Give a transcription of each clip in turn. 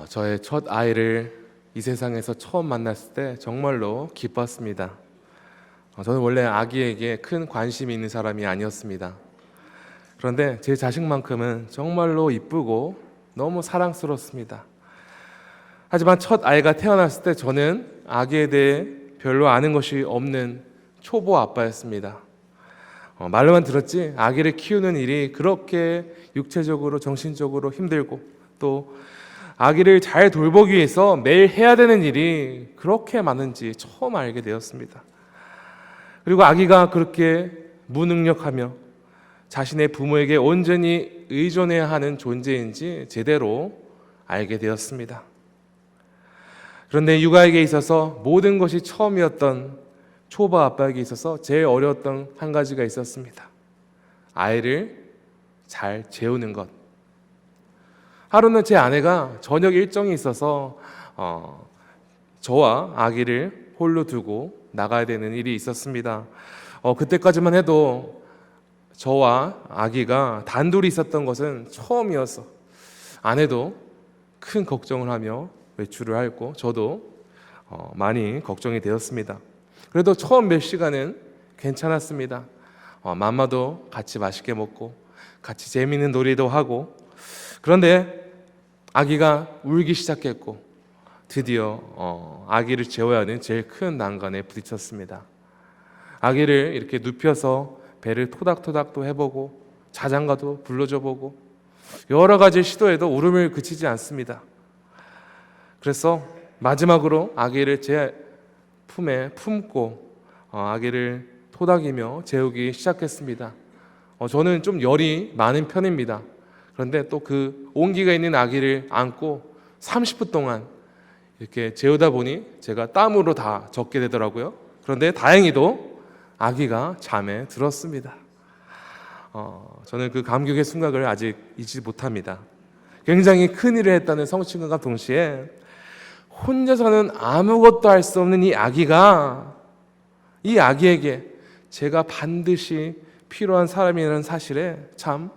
저의 첫 아이를 이 세상에서 처음 만났을 때 정말로 기뻤습니다. 저는 원래 아기에게 큰 관심이 있는 사람이 아니었습니다. 그런데 제 자식만큼은 정말로 이쁘고 너무 사랑스럽습니다. 하지만 첫 아이가 태어났을 때 저는 아기에 대해 별로 아는 것이 없는 초보 아빠였습니다. 말로만 들었지 아기를 키우는 일이 그렇게 육체적으로 정신적으로 힘들고 또 아기를 잘 돌보기 위해서 매일 해야 되는 일이 그렇게 많은지 처음 알게 되었습니다. 그리고 아기가 그렇게 무능력하며 자신의 부모에게 온전히 의존해야 하는 존재인지 제대로 알게 되었습니다. 그런데 육아에게 있어서 모든 것이 처음이었던 초보 아빠에게 있어서 제일 어려웠던 한 가지가 있었습니다. 아이를 잘 재우는 것. 하루는 제 아내가 저녁 일정이 있어서 저와 아기를 홀로 두고 나가야 되는 일이 있었습니다. 그때까지만 해도 저와 아기가 단둘이 있었던 것은 처음이어서 아내도 큰 걱정을 하며 외출을 했고 저도 많이 걱정이 되었습니다. 그래도 처음 몇 시간은 괜찮았습니다. 맘마도 같이 맛있게 먹고 같이 재미있는 놀이도 하고 그런데 아기가 울기 시작했고 드디어 아기를 재워야 하는 제일 큰 난관에 부딪혔습니다. 아기를 이렇게 눕혀서 배를 토닥토닥도 해보고 자장가도 불러줘보고 여러 가지 시도해도 울음을 그치지 않습니다. 그래서 마지막으로 아기를 제 품에 품고 아기를 토닥이며 재우기 시작했습니다. 저는 좀 열이 많은 편입니다. 그런데 또 그 온기가 있는 아기를 안고 30분 동안 이렇게 재우다 보니 제가 땀으로 다 젖게 되더라고요. 그런데 다행히도 아기가 잠에 들었습니다. 저는 그 감격의 순간을 아직 잊지 못합니다. 굉장히 큰 일을 했다는 성취감과 동시에 혼자서는 아무것도 할 수 없는 이 아기에게 제가 반드시 필요한 사람이라는 사실에 참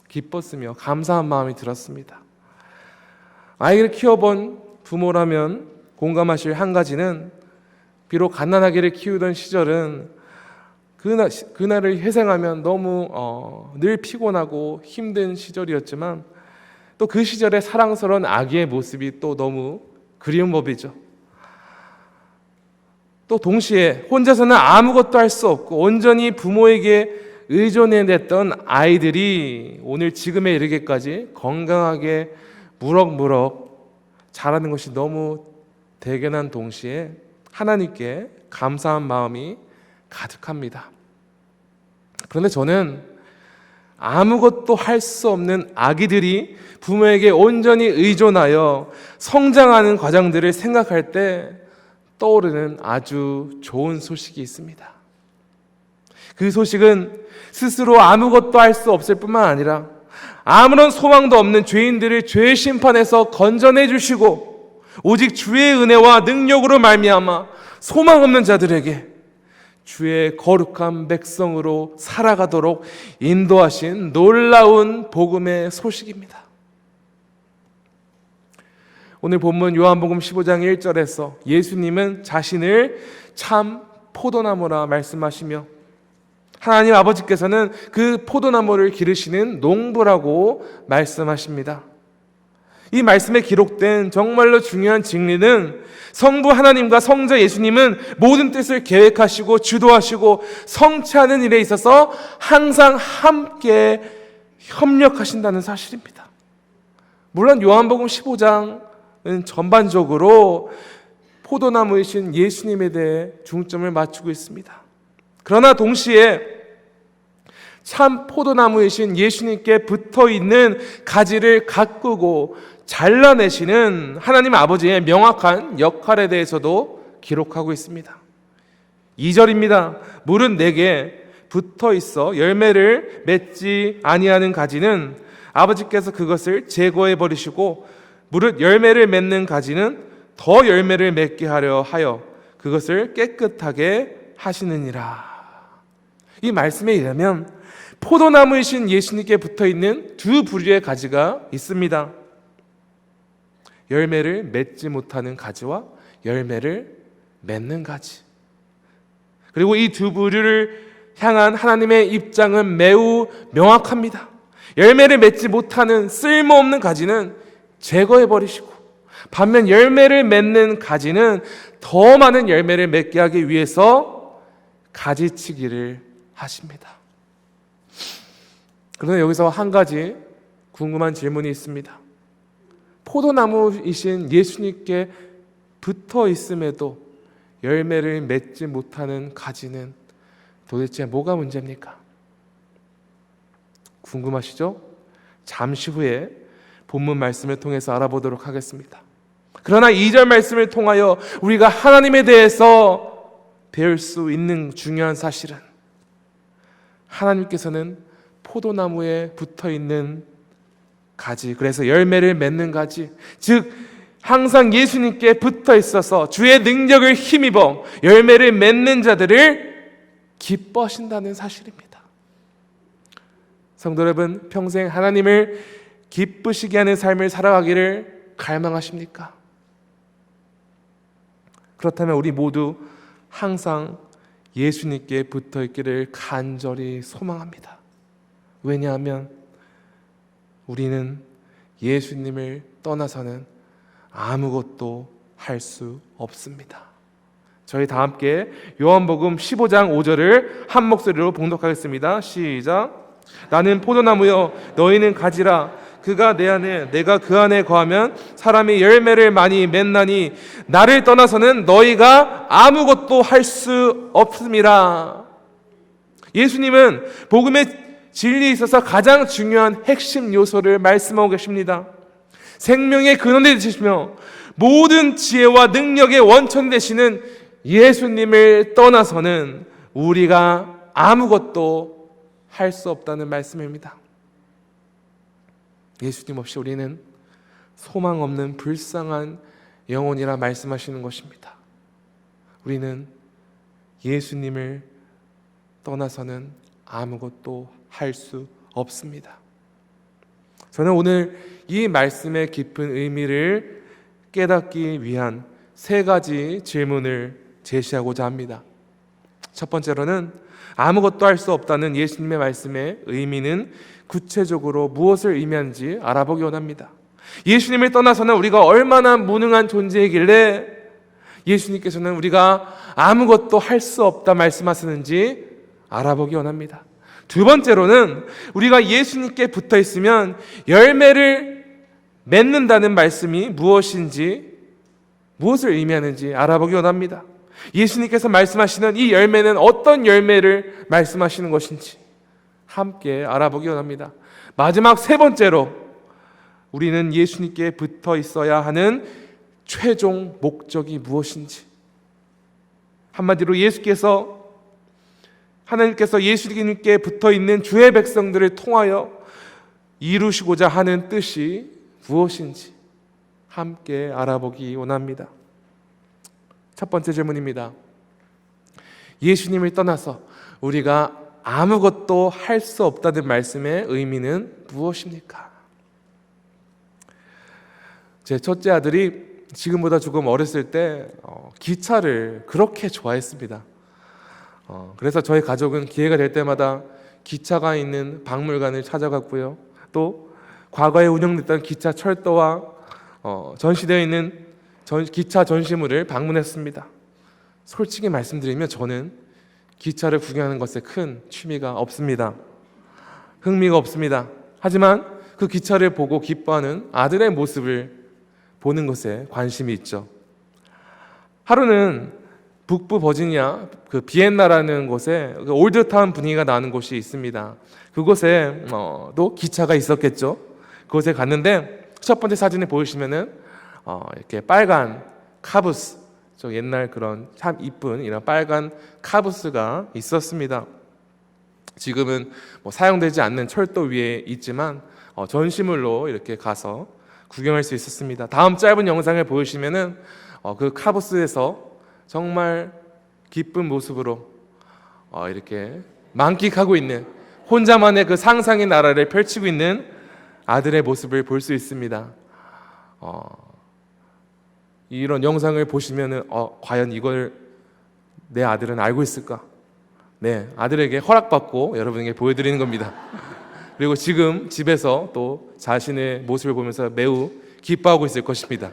기뻤으며 감사한 마음이 들었습니다. 아이를 키워본 부모라면 공감하실 한 가지는 비록 갓난아기를 키우던 시절은 그날을 회상하면 너무 늘 피곤하고 힘든 시절이었지만 또 그 시절의 사랑스러운 아기의 모습이 또 너무 그리운 법이죠. 또 동시에 혼자서는 아무것도 할 수 없고 온전히 부모에게 의존해냈던 아이들이 오늘 지금에 이르기까지 건강하게 무럭무럭 자라는 것이 너무 대견한 동시에 하나님께 감사한 마음이 가득합니다. 그런데 저는 아무것도 할 수 없는 아기들이 부모에게 온전히 의존하여 성장하는 과정들을 생각할 때 떠오르는 아주 좋은 소식이 있습니다. 그 소식은 스스로 아무것도 할 수 없을 뿐만 아니라 아무런 소망도 없는 죄인들을 죄의 심판에서 건져내 주시고 오직 주의 은혜와 능력으로 말미암아 소망 없는 자들에게 주의 거룩한 백성으로 살아가도록 인도하신 놀라운 복음의 소식입니다. 오늘 본문 요한복음 15장 1절에서 예수님은 자신을 참 포도나무라 말씀하시며 하나님 아버지께서는 그 포도나무를 기르시는 농부라고 말씀하십니다. 이 말씀에 기록된 정말로 중요한 진리는 성부 하나님과 성자 예수님은 모든 뜻을 계획하시고 주도하시고 성취하는 일에 있어서 항상 함께 협력하신다는 사실입니다. 물론 요한복음 15장은 전반적으로 포도나무이신 예수님에 대해 중점을 맞추고 있습니다. 그러나 동시에 참 포도나무이신 예수님께 붙어있는 가지를 가꾸고 잘라내시는 하나님 아버지의 명확한 역할에 대해서도 기록하고 있습니다. 2절입니다. 물은 내게 붙어있어 열매를 맺지 아니하는 가지는 아버지께서 그것을 제거해 버리시고 무릇 열매를 맺는 가지는 더 열매를 맺게 하려 하여 그것을 깨끗하게 하시느니라. 이 말씀에 의하면 포도나무이신 예수님께 붙어있는 두 부류의 가지가 있습니다. 열매를 맺지 못하는 가지와 열매를 맺는 가지. 그리고 이 두 부류를 향한 하나님의 입장은 매우 명확합니다. 열매를 맺지 못하는 쓸모없는 가지는 제거해 버리시고, 반면 열매를 맺는 가지는 더 많은 열매를 맺게 하기 위해서 가지치기를 하십니다. 그런데 여기서 한 가지 궁금한 질문이 있습니다. 포도나무이신 예수님께 붙어 있음에도 열매를 맺지 못하는 가지는 도대체 뭐가 문제입니까? 궁금하시죠? 잠시 후에 본문 말씀을 통해서 알아보도록 하겠습니다. 그러나 2절 말씀을 통하여 우리가 하나님에 대해서 배울 수 있는 중요한 사실은, 하나님께서는 포도나무에 붙어있는 가지, 그래서 열매를 맺는 가지, 즉 항상 예수님께 붙어 있어서 주의 능력을 힘입어 열매를 맺는 자들을 기뻐하신다는 사실입니다. 성도 여러분, 평생 하나님을 기쁘시게 하는 삶을 살아가기를 갈망하십니까? 그렇다면 우리 모두 항상 예수님께 붙어 있기를 간절히 소망합니다. 왜냐하면 우리는 예수님을 떠나서는 아무것도 할 수 없습니다. 저희 다 함께 요한복음 15장 5절을 한 목소리로 봉독하겠습니다. 시작. 나는 포도나무여 너희는 가지라. 그가 내 안에 내가 그 안에 거하면 사람이 열매를 많이 맺나니 나를 떠나서는 너희가 아무것도 할 수 없음이라. 예수님은 복음의 진리에 있어서 가장 중요한 핵심 요소를 말씀하고 계십니다. 생명의 근원이 되시며 모든 지혜와 능력의 원천 되시는 예수님을 떠나서는 우리가 아무것도 할 수 없다는 말씀입니다. 예수님 없이 우리는 소망 없는 불쌍한 영혼이라 말씀하시는 것입니다. 우리는 예수님을 떠나서는 아무것도 할 수 없습니다. 저는 오늘 이 말씀의 깊은 의미를 깨닫기 위한 세 가지 질문을 제시하고자 합니다. 첫 번째로는 아무것도 할 수 없다는 예수님의 말씀의 의미는 구체적으로 무엇을 의미하는지 알아보기 원합니다. 예수님을 떠나서는 우리가 얼마나 무능한 존재이길래 예수님께서는 우리가 아무것도 할 수 없다 말씀하시는지 알아보기 원합니다. 두 번째로는 우리가 예수님께 붙어 있으면 열매를 맺는다는 말씀이 무엇인지, 무엇을 의미하는지 알아보기 원합니다. 예수님께서 말씀하시는 이 열매는 어떤 열매를 말씀하시는 것인지 함께 알아보기 원합니다. 마지막 세 번째로 우리는 예수님께 붙어 있어야 하는 최종 목적이 무엇인지, 한마디로 하나님께서 예수님께 붙어 있는 주의 백성들을 통하여 이루시고자 하는 뜻이 무엇인지 함께 알아보기 원합니다. 첫 번째 질문입니다. 예수님을 떠나서 우리가 아무것도 할 수 없다는 말씀의 의미는 무엇입니까? 제 첫째 아들이 지금보다 조금 어렸을 때 기차를 그렇게 좋아했습니다. 그래서 저희 가족은 기회가 될 때마다 기차가 있는 박물관을 찾아갔고요. 또 과거에 운영됐던 기차 철도와 전시되어 있는 기차 전시물을 방문했습니다. 솔직히 말씀드리면 저는 기차를 구경하는 것에 큰 취미가 없습니다. 흥미가 없습니다. 하지만 그 기차를 보고 기뻐하는 아들의 모습을 보는 것에 관심이 있죠. 하루는 북부 버지니아 비엔나라는 곳에 올드타운 분위기가 나는 곳이 있습니다. 그곳에 또 기차가 있었겠죠. 그곳에 갔는데 첫 번째 사진을 보시면은 이렇게 빨간 카부스, 저 옛날 그런 참 이쁜 이런 빨간 카부스가 있었습니다. 지금은 사용되지 않는 철도 위에 있지만 전시물로 이렇게 가서 구경할 수 있었습니다. 다음 짧은 영상을 보시면은 그 카브스에서 정말 기쁜 모습으로 이렇게 만끽하고 있는, 혼자만의 그 상상의 나라를 펼치고 있는 아들의 모습을 볼 수 있습니다. 이런 영상을 보시면은 과연 이걸 내 아들은 알고 있을까? 네, 아들에게 허락받고 여러분에게 보여드리는 겁니다. 그리고 지금 집에서 또 자신의 모습을 보면서 매우 기뻐하고 있을 것입니다.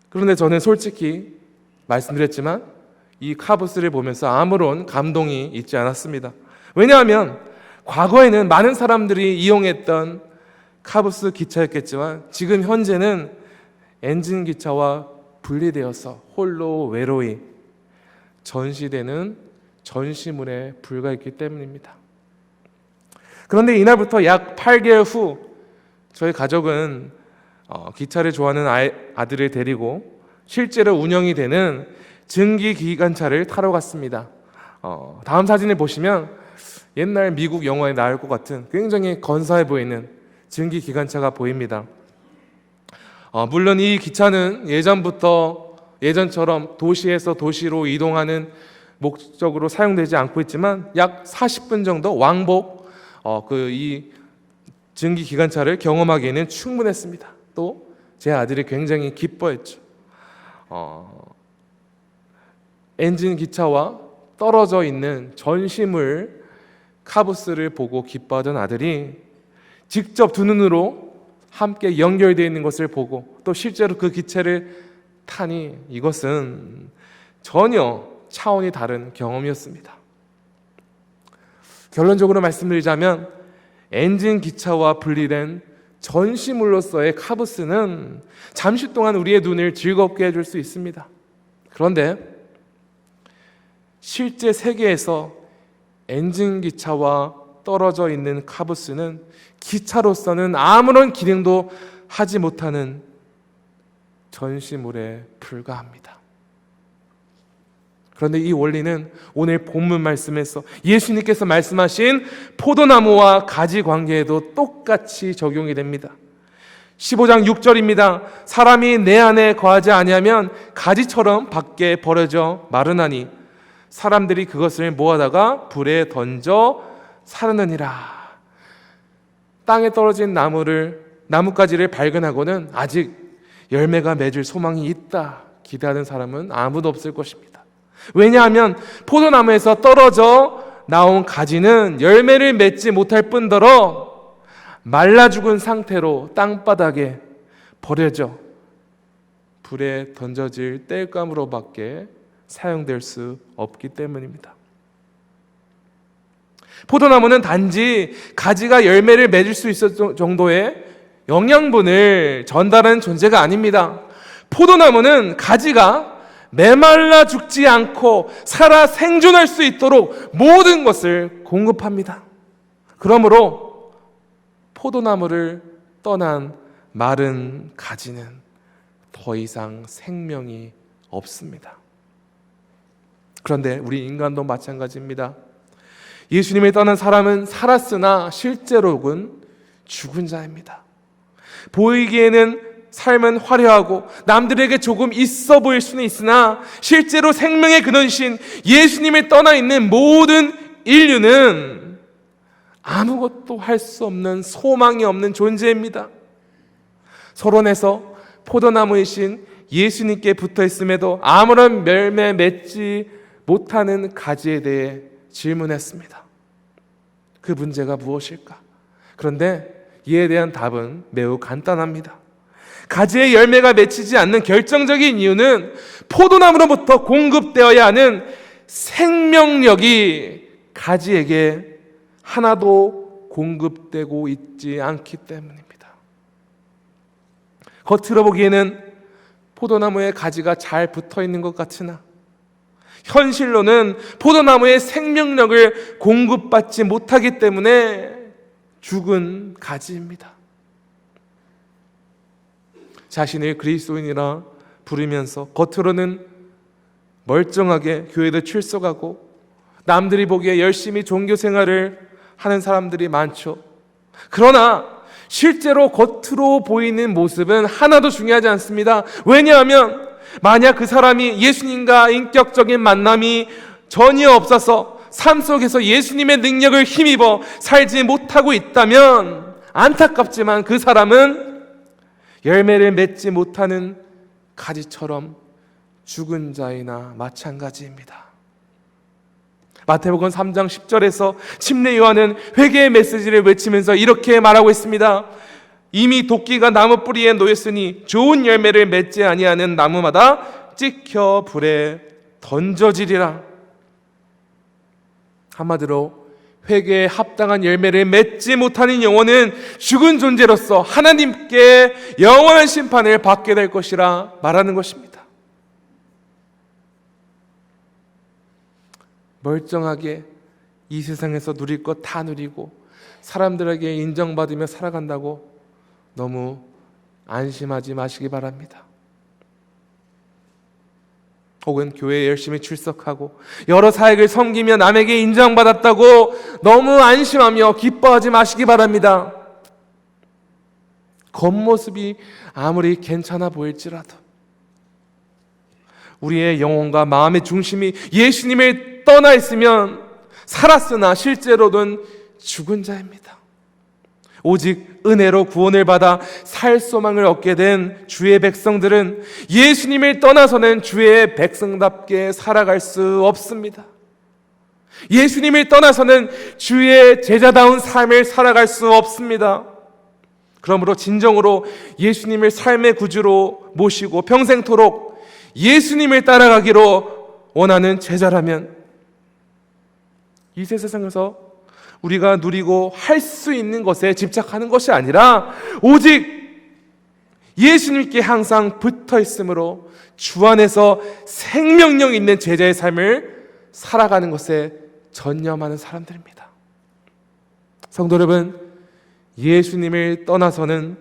그런데 저는 솔직히 말씀드렸지만 이 카브스를 보면서 아무런 감동이 있지 않았습니다. 왜냐하면 과거에는 많은 사람들이 이용했던 카브스 기차였겠지만 지금 현재는 엔진 기차와 분리되어서 홀로 외로이 전시되는 전시물에 불과했기 때문입니다. 그런데 이날부터 약 8개월 후 저희 가족은 기차를 좋아하는 아들을 데리고 실제로 운영이 되는 증기기관차를 타러 갔습니다. 다음 사진을 보시면 옛날 미국 영화에 나올 것 같은 굉장히 건사해 보이는 증기기관차가 보입니다. 물론 이 기차는 예전처럼 도시에서 도시로 이동하는 목적으로 사용되지 않고 있지만 약 40분 정도 왕복 이 증기기관차를 경험하기에는 충분했습니다. 또 제 아들이 굉장히 기뻐했죠. 엔진 기차와 떨어져 있는 전시물 카브스를 보고 기뻐하던 아들이 직접 두 눈으로 함께 연결되어 있는 것을 보고 또 실제로 그 기체를 타니 이것은 전혀 차원이 다른 경험이었습니다. 결론적으로 말씀드리자면 엔진 기차와 분리된 전시물로서의 카브스는 잠시 동안 우리의 눈을 즐겁게 해줄 수 있습니다. 그런데 실제 세계에서 엔진 기차와 떨어져 있는 카브스는 기차로서는 아무런 기능도 하지 못하는 전시물에 불과합니다. 그런데 이 원리는 오늘 본문 말씀에서 예수님께서 말씀하신 포도나무와 가지 관계에도 똑같이 적용이 됩니다. 15장 6절입니다. 사람이 내 안에 거하지 아니하면 가지처럼 밖에 버려져 마르나니 사람들이 그것을 모아다가 불에 던져 사르느니라. 땅에 떨어진 나뭇가지를 발견하고는 아직 열매가 맺을 소망이 있다 기대하는 사람은 아무도 없을 것입니다. 왜냐하면 포도나무에서 떨어져 나온 가지는 열매를 맺지 못할 뿐더러 말라 죽은 상태로 땅바닥에 버려져 불에 던져질 땔감으로밖에 사용될 수 없기 때문입니다. 포도나무는 단지 가지가 열매를 맺을 수 있을 정도의 영양분을 전달하는 존재가 아닙니다. 포도나무는 가지가 메말라 죽지 않고 살아 생존할 수 있도록 모든 것을 공급합니다. 그러므로 포도나무를 떠난 마른 가지는 더 이상 생명이 없습니다. 그런데 우리 인간도 마찬가지입니다. 예수님을 떠난 사람은 살았으나 실제로는 죽은 자입니다. 보이기에는 삶은 화려하고 남들에게 조금 있어 보일 수는 있으나 실제로 생명의 근원이신 예수님을 떠나 있는 모든 인류는 아무것도 할 수 없는 소망이 없는 존재입니다. 서론에서 포도나무이신 예수님께 붙어 있음에도 아무런 열매 맺지 못하는 가지에 대해 질문했습니다. 그 문제가 무엇일까? 그런데 이에 대한 답은 매우 간단합니다. 가지의 열매가 맺히지 않는 결정적인 이유는 포도나무로부터 공급되어야 하는 생명력이 가지에게 하나도 공급되고 있지 않기 때문입니다. 겉으로 보기에는 포도나무에 가지가 잘 붙어 있는 것 같으나 현실로는 포도나무의 생명력을 공급받지 못하기 때문에 죽은 가지입니다. 자신을 그리스도인이라 부르면서 겉으로는 멀쩡하게 교회도 출석하고 남들이 보기에 열심히 종교 생활을 하는 사람들이 많죠. 그러나 실제로 겉으로 보이는 모습은 하나도 중요하지 않습니다. 왜냐하면 만약 그 사람이 예수님과 인격적인 만남이 전혀 없어서 삶 속에서 예수님의 능력을 힘입어 살지 못하고 있다면 안타깝지만 그 사람은 열매를 맺지 못하는 가지처럼 죽은 자이나 마찬가지입니다. 마태복음 3장 10절에서 침례 요한은 회개의 메시지를 외치면서 이렇게 말하고 있습니다. 이미 도끼가 나무 뿌리에 놓였으니 좋은 열매를 맺지 아니하는 나무마다 찍혀 불에 던져지리라. 한마디로 회개에 합당한 열매를 맺지 못하는 영혼은 죽은 존재로서 하나님께 영원한 심판을 받게 될 것이라 말하는 것입니다. 멀쩡하게 이 세상에서 누릴 것 다 누리고 사람들에게 인정받으며 살아간다고 너무 안심하지 마시기 바랍니다. 혹은 교회에 열심히 출석하고 여러 사역을 섬기며 남에게 인정받았다고 너무 안심하며 기뻐하지 마시기 바랍니다. 겉모습이 아무리 괜찮아 보일지라도 우리의 영혼과 마음의 중심이 예수님을 떠나 있으면 살았으나 실제로는 죽은 자입니다. 오직 은혜로 구원을 받아 살 소망을 얻게 된 주의 백성들은 예수님을 떠나서는 주의 백성답게 살아갈 수 없습니다. 예수님을 떠나서는 주의 제자다운 삶을 살아갈 수 없습니다. 그러므로 진정으로 예수님을 삶의 구주로 모시고 평생토록 예수님을 따라가기로 원하는 제자라면 이 세상에서 우리가 누리고 할 수 있는 것에 집착하는 것이 아니라 오직 예수님께 항상 붙어 있으므로 주 안에서 생명력 있는 제자의 삶을 살아가는 것에 전념하는 사람들입니다. 성도 여러분, 예수님을 떠나서는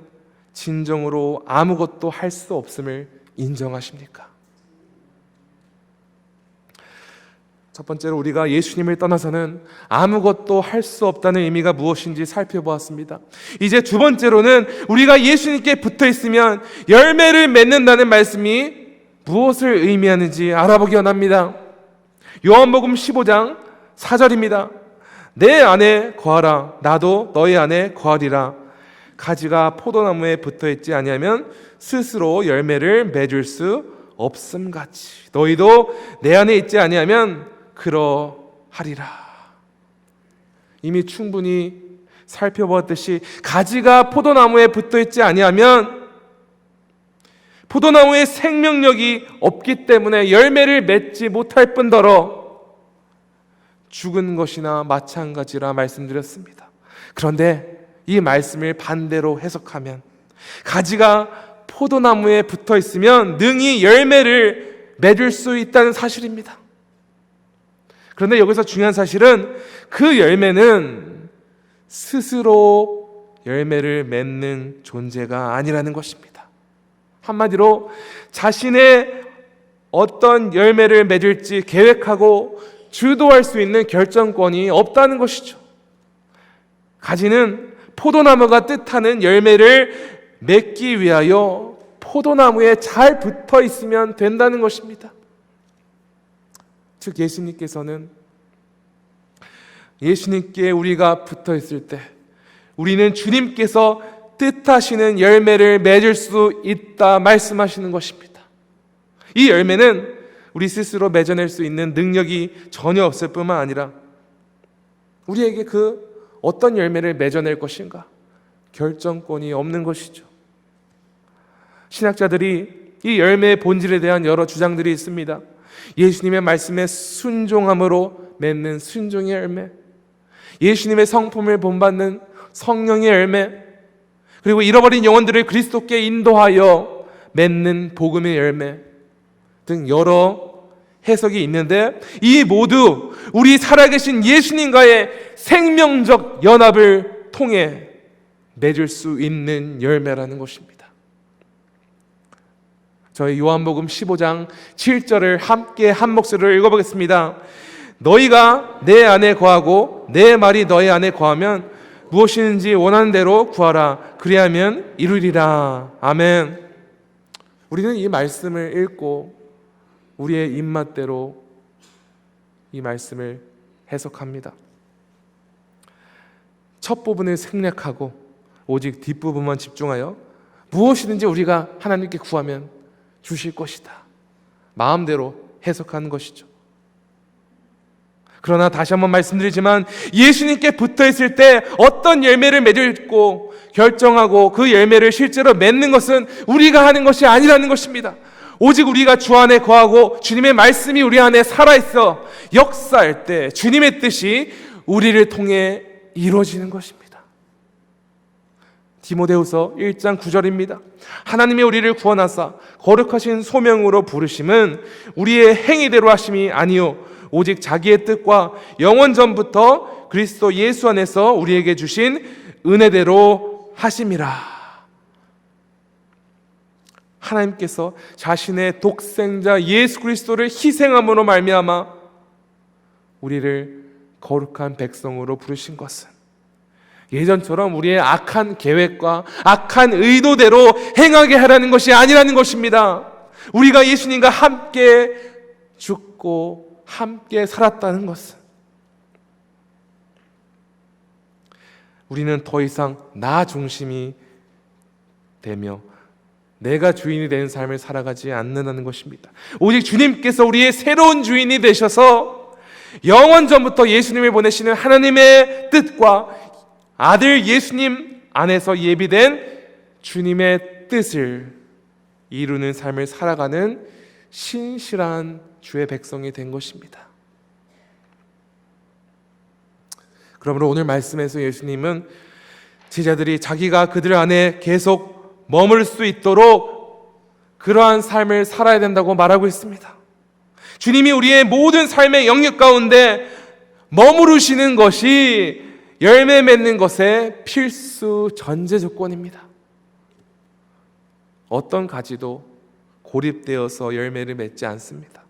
진정으로 아무것도 할 수 없음을 인정하십니까? 첫 번째로 우리가 예수님을 떠나서는 아무것도 할 수 없다는 의미가 무엇인지 살펴보았습니다. 이제 두 번째로는 우리가 예수님께 붙어 있으면 열매를 맺는다는 말씀이 무엇을 의미하는지 알아보기 원합니다. 요한복음 15장 4절입니다. 내 안에 거하라 나도 너희 안에 거하리라. 가지가 포도나무에 붙어 있지 아니하면 스스로 열매를 맺을 수 없음같이 너희도 내 안에 있지 아니하면 그러하리라. 이미 충분히 살펴보았듯이 가지가 포도나무에 붙어있지 아니하면 포도나무의 생명력이 없기 때문에 열매를 맺지 못할 뿐더러 죽은 것이나 마찬가지라 말씀드렸습니다. 그런데 이 말씀을 반대로 해석하면 가지가 포도나무에 붙어있으면 능히 열매를 맺을 수 있다는 사실입니다. 그런데 여기서 중요한 사실은 그 열매는 스스로 열매를 맺는 존재가 아니라는 것입니다. 한마디로 자신의 어떤 열매를 맺을지 계획하고 주도할 수 있는 결정권이 없다는 것이죠. 가지는 포도나무가 뜻하는 열매를 맺기 위하여 포도나무에 잘 붙어 있으면 된다는 것입니다. 즉 예수님께서는 예수님께 우리가 붙어 있을 때 우리는 주님께서 뜻하시는 열매를 맺을 수 있다 말씀하시는 것입니다. 이 열매는 우리 스스로 맺어낼 수 있는 능력이 전혀 없을 뿐만 아니라 우리에게 그 어떤 열매를 맺어낼 것인가 결정권이 없는 것이죠. 신학자들이 이 열매의 본질에 대한 여러 주장들이 있습니다. 예수님의 말씀에 순종함으로 맺는 순종의 열매, 예수님의 성품을 본받는 성령의 열매, 그리고 잃어버린 영혼들을 그리스도께 인도하여 맺는 복음의 열매 등 여러 해석이 있는데 이 모두 우리 살아계신 예수님과의 생명적 연합을 통해 맺을 수 있는 열매라는 것입니다. 저희 요한복음 15장 7절을 함께 한 목소리로 읽어보겠습니다. 너희가 내 안에 거하고 내 말이 너희 안에 거하면 무엇이든지 원하는 대로 구하라. 그리하면 이루리라. 아멘. 우리는 이 말씀을 읽고 우리의 입맛대로 이 말씀을 해석합니다. 첫 부분을 생략하고 오직 뒷부분만 집중하여 무엇이든지 우리가 하나님께 구하면 주실 것이다, 마음대로 해석하는 것이죠. 그러나 다시 한번 말씀드리지만 예수님께 붙어있을 때 어떤 열매를 맺고 결정하고 그 열매를 실제로 맺는 것은 우리가 하는 것이 아니라는 것입니다. 오직 우리가 주 안에 거하고 주님의 말씀이 우리 안에 살아있어 역사할 때 주님의 뜻이 우리를 통해 이루어지는 것입니다. 디모데후서 1장 9절입니다. 하나님이 우리를 구원하사 거룩하신 소명으로 부르심은 우리의 행위대로 하심이 아니요 오직 자기의 뜻과 영원 전부터 그리스도 예수 안에서 우리에게 주신 은혜대로 하심이라. 하나님께서 자신의 독생자 예수 그리스도를 희생함으로 말미암아 우리를 거룩한 백성으로 부르신 것은 예전처럼 우리의 악한 계획과 악한 의도대로 행하게 하라는 것이 아니라는 것입니다. 우리가 예수님과 함께 죽고 함께 살았다는 것은 우리는 더 이상 나 중심이 되며 내가 주인이 되는 삶을 살아가지 않는다는 것입니다. 오직 주님께서 우리의 새로운 주인이 되셔서 영원 전부터 예수님을 보내시는 하나님의 뜻과 아들 예수님 안에서 예비된 주님의 뜻을 이루는 삶을 살아가는 신실한 주의 백성이 된 것입니다. 그러므로 오늘 말씀에서 예수님은 제자들이 자기가 그들 안에 계속 머물 수 있도록 그러한 삶을 살아야 된다고 말하고 있습니다. 주님이 우리의 모든 삶의 영역 가운데 머무르시는 것이 열매 맺는 것의 필수 전제 조건입니다. 어떤 가지도 고립되어서 열매를 맺지 않습니다.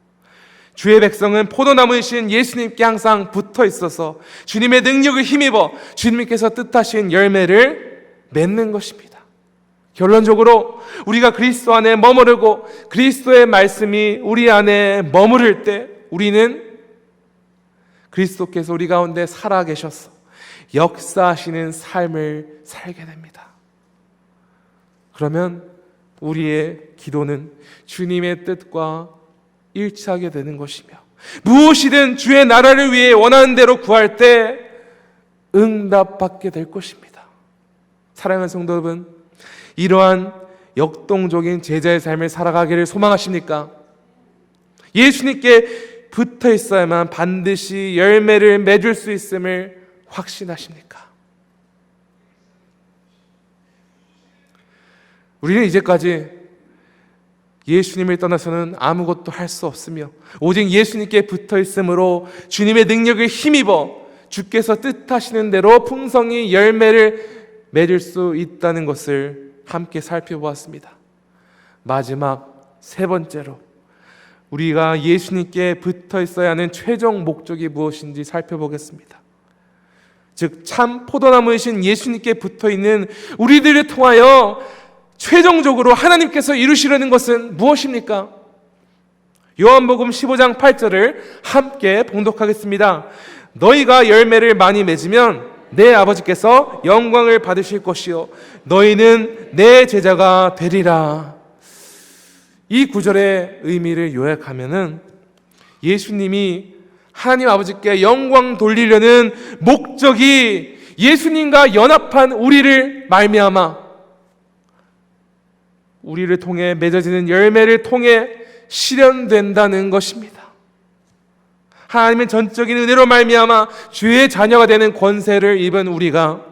주의 백성은 포도나무이신 예수님께 항상 붙어 있어서 주님의 능력을 힘입어 주님께서 뜻하신 열매를 맺는 것입니다. 결론적으로 우리가 그리스도 안에 머무르고 그리스도의 말씀이 우리 안에 머무를 때 우리는 그리스도께서 우리 가운데 살아 계셔서 역사하시는 삶을 살게 됩니다. 그러면 우리의 기도는 주님의 뜻과 일치하게 되는 것이며 무엇이든 주의 나라를 위해 원하는 대로 구할 때 응답받게 될 것입니다. 사랑하는 성도 여러분, 이러한 역동적인 제자의 삶을 살아가기를 소망하십니까? 예수님께 붙어 있어야만 반드시 열매를 맺을 수 있음을 확신하십니까? 우리는 이제까지 예수님을 떠나서는 아무것도 할 수 없으며 오직 예수님께 붙어 있으므로 주님의 능력을 힘입어 주께서 뜻하시는 대로 풍성히 열매를 맺을 수 있다는 것을 함께 살펴보았습니다. 마지막 세 번째로 우리가 예수님께 붙어 있어야 하는 최종 목적이 무엇인지 살펴보겠습니다. 즉 참 포도나무이신 예수님께 붙어 있는 우리들을 통하여 최종적으로 하나님께서 이루시려는 것은 무엇입니까? 요한복음 15장 8절을 함께 봉독하겠습니다. 너희가 열매를 많이 맺으면 내 아버지께서 영광을 받으실 것이요 너희는 내 제자가 되리라. 이 구절의 의미를 요약하면은 예수님이 하나님 아버지께 영광 돌리려는 목적이 예수님과 연합한 우리를 말미암아 우리를 통해 맺어지는 열매를 통해 실현된다는 것입니다. 하나님의 전적인 은혜로 말미암아 주의 자녀가 되는 권세를 입은 우리가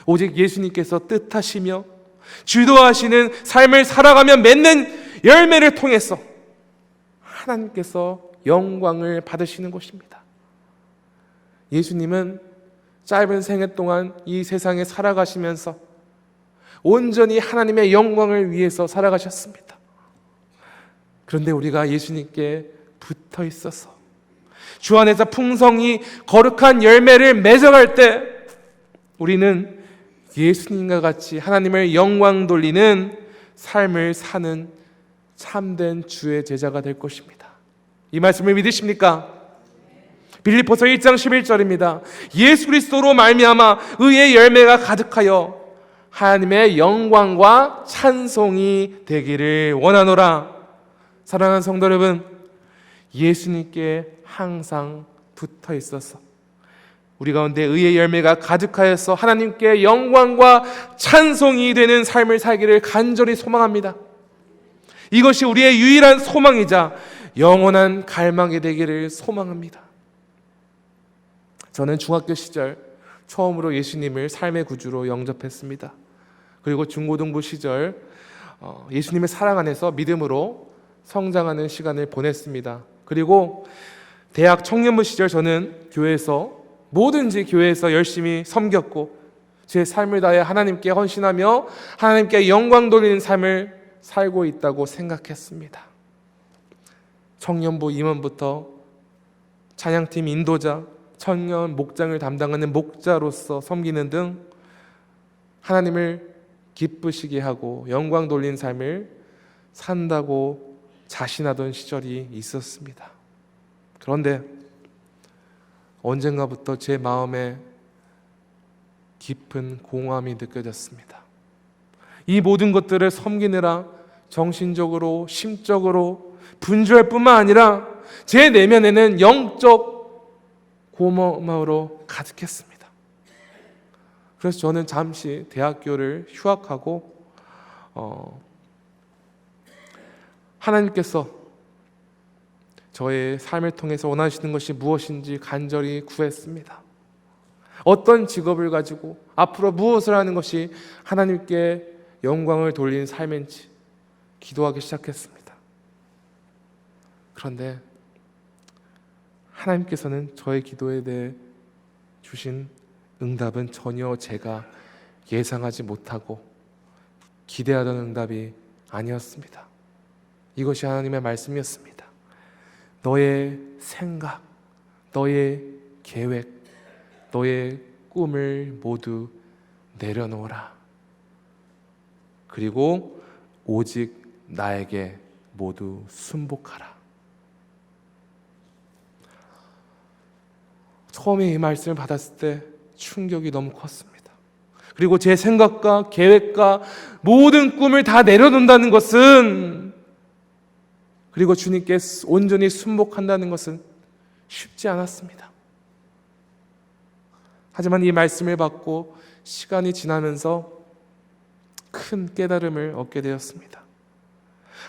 오직 예수님께서 뜻하시며 주도하시는 삶을 살아가며 맺는 열매를 통해서 하나님께서 영광을 받으시는 것입니다. 예수님은 짧은 생애 동안 이 세상에 살아가시면서 온전히 하나님의 영광을 위해서 살아가셨습니다. 그런데 우리가 예수님께 붙어 있어서 주 안에서 풍성히 거룩한 열매를 맺어갈 때 우리는 예수님과 같이 하나님을 영광 돌리는 삶을 사는 참된 주의 제자가 될 것입니다. 이 말씀을 믿으십니까? 빌립보서 1장 11절입니다. 예수 그리스도로 말미암아 의의 열매가 가득하여 하나님의 영광과 찬송이 되기를 원하노라. 사랑하는 성도 여러분, 예수님께 항상 붙어 있어서 우리 가운데 의의 열매가 가득하여서 하나님께 영광과 찬송이 되는 삶을 살기를 간절히 소망합니다. 이것이 우리의 유일한 소망이자 영원한 갈망이 되기를 소망합니다. 저는 중학교 시절 처음으로 예수님을 삶의 구주로 영접했습니다. 그리고 중고등부 시절 예수님의 사랑 안에서 믿음으로 성장하는 시간을 보냈습니다. 그리고 대학 청년부 시절 저는 뭐든지 교회에서 열심히 섬겼고 제 삶을 다해 하나님께 헌신하며 하나님께 영광 돌리는 삶을 살고 있다고 생각했습니다. 청년부 임원부터 찬양팀 인도자, 청년 목장을 담당하는 목자로서 섬기는 등 하나님을 기쁘시게 하고 영광 돌린 삶을 산다고 자신하던 시절이 있었습니다. 그런데 언젠가부터 제 마음에 깊은 공허함이 느껴졌습니다. 이 모든 것들을 섬기느라 정신적으로, 심적으로 분주할 뿐만 아니라 제 내면에는 영적 고마움으로 가득했습니다. 그래서 저는 잠시 대학교를 휴학하고 하나님께서 저의 삶을 통해서 원하시는 것이 무엇인지 간절히 구했습니다. 어떤 직업을 가지고 앞으로 무엇을 하는 것이 하나님께 영광을 돌리는 삶인지 기도하기 시작했습니다. 그런데 하나님께서는 저의 기도에 대해 주신 응답은 전혀 제가 예상하지 못하고 기대하던 응답이 아니었습니다. 이것이 하나님의 말씀이었습니다. 너의 생각, 너의 계획, 너의 꿈을 모두 내려놓으라. 그리고 오직 나에게 모두 순복하라. 처음에 이 말씀을 받았을 때 충격이 너무 컸습니다. 그리고 제 생각과 계획과 모든 꿈을 다 내려놓는다는 것은, 그리고 주님께 온전히 순복한다는 것은 쉽지 않았습니다. 하지만 이 말씀을 받고 시간이 지나면서 큰 깨달음을 얻게 되었습니다.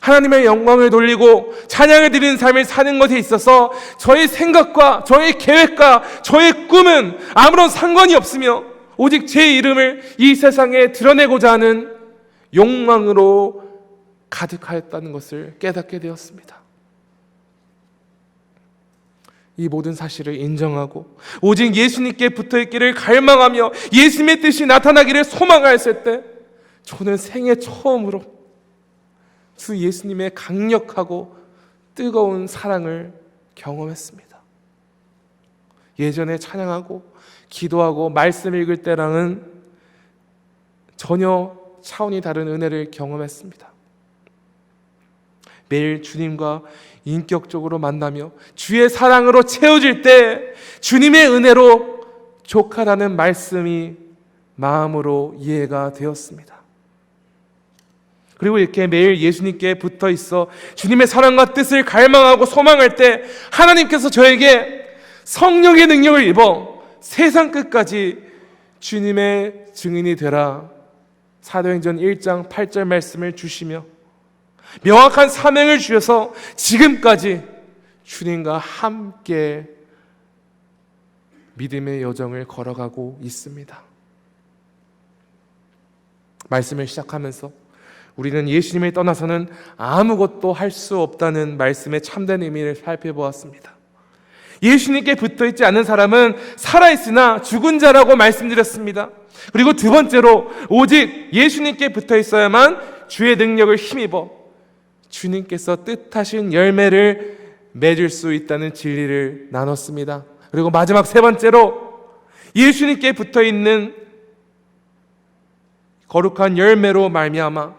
하나님의 영광을 돌리고 찬양을 드리는 삶을 사는 것에 있어서 저의 생각과 저의 계획과 저의 꿈은 아무런 상관이 없으며 오직 제 이름을 이 세상에 드러내고자 하는 욕망으로 가득하였다는 것을 깨닫게 되었습니다. 이 모든 사실을 인정하고 오직 예수님께 붙어있기를 갈망하며 예수님의 뜻이 나타나기를 소망하였을 때 저는 생애 처음으로 주 예수님의 강력하고 뜨거운 사랑을 경험했습니다. 예전에 찬양하고 기도하고 말씀 읽을 때랑은 전혀 차원이 다른 은혜를 경험했습니다. 매일 주님과 인격적으로 만나며 주의 사랑으로 채워질 때 주님의 은혜로 족하다는 말씀이 마음으로 이해가 되었습니다. 그리고 이렇게 매일 예수님께 붙어 있어 주님의 사랑과 뜻을 갈망하고 소망할 때 하나님께서 저에게 성령의 능력을 입어 세상 끝까지 주님의 증인이 되라. 사도행전 1장 8절 말씀을 주시며 명확한 사명을 주셔서 지금까지 주님과 함께 믿음의 여정을 걸어가고 있습니다. 말씀을 시작하면서 우리는 예수님을 떠나서는 아무것도 할 수 없다는 말씀의 참된 의미를 살펴보았습니다. 예수님께 붙어있지 않은 사람은 살아있으나 죽은 자라고 말씀드렸습니다. 그리고 두 번째로 오직 예수님께 붙어있어야만 주의 능력을 힘입어 주님께서 뜻하신 열매를 맺을 수 있다는 진리를 나눴습니다. 그리고 마지막 세 번째로 예수님께 붙어있는 거룩한 열매로 말미암아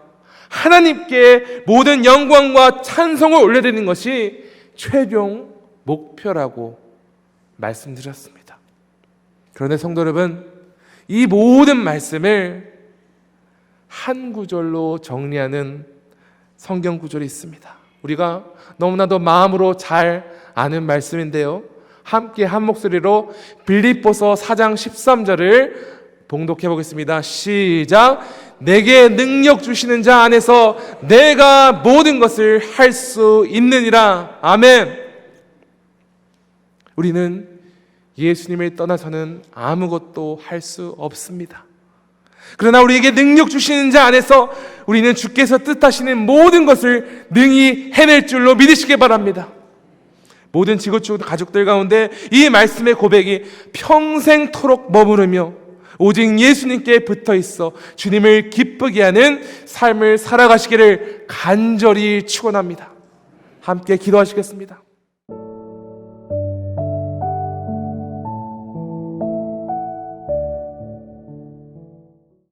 하나님께 모든 영광과 찬송을 올려드리는 것이 최종 목표라고 말씀드렸습니다. 그런데 성도 여러분, 이 모든 말씀을 한 구절로 정리하는 성경 구절이 있습니다. 우리가 너무나도 마음으로 잘 아는 말씀인데요, 함께 한 목소리로 빌립보서 4장 13절을 봉독해 보겠습니다. 시작. 내게 능력 주시는 자 안에서 내가 모든 것을 할 수 있느니라. 아멘. 우리는 예수님을 떠나서는 아무것도 할 수 없습니다. 그러나 우리에게 능력 주시는 자 안에서 우리는 주께서 뜻하시는 모든 것을 능히 해낼 줄로 믿으시기 바랍니다. 모든 지구촌 가족들 가운데 이 말씀의 고백이 평생토록 머무르며 오직 예수님께 붙어 있어 주님을 기쁘게 하는 삶을 살아가시기를 간절히 축원합니다. 함께 기도하시겠습니다.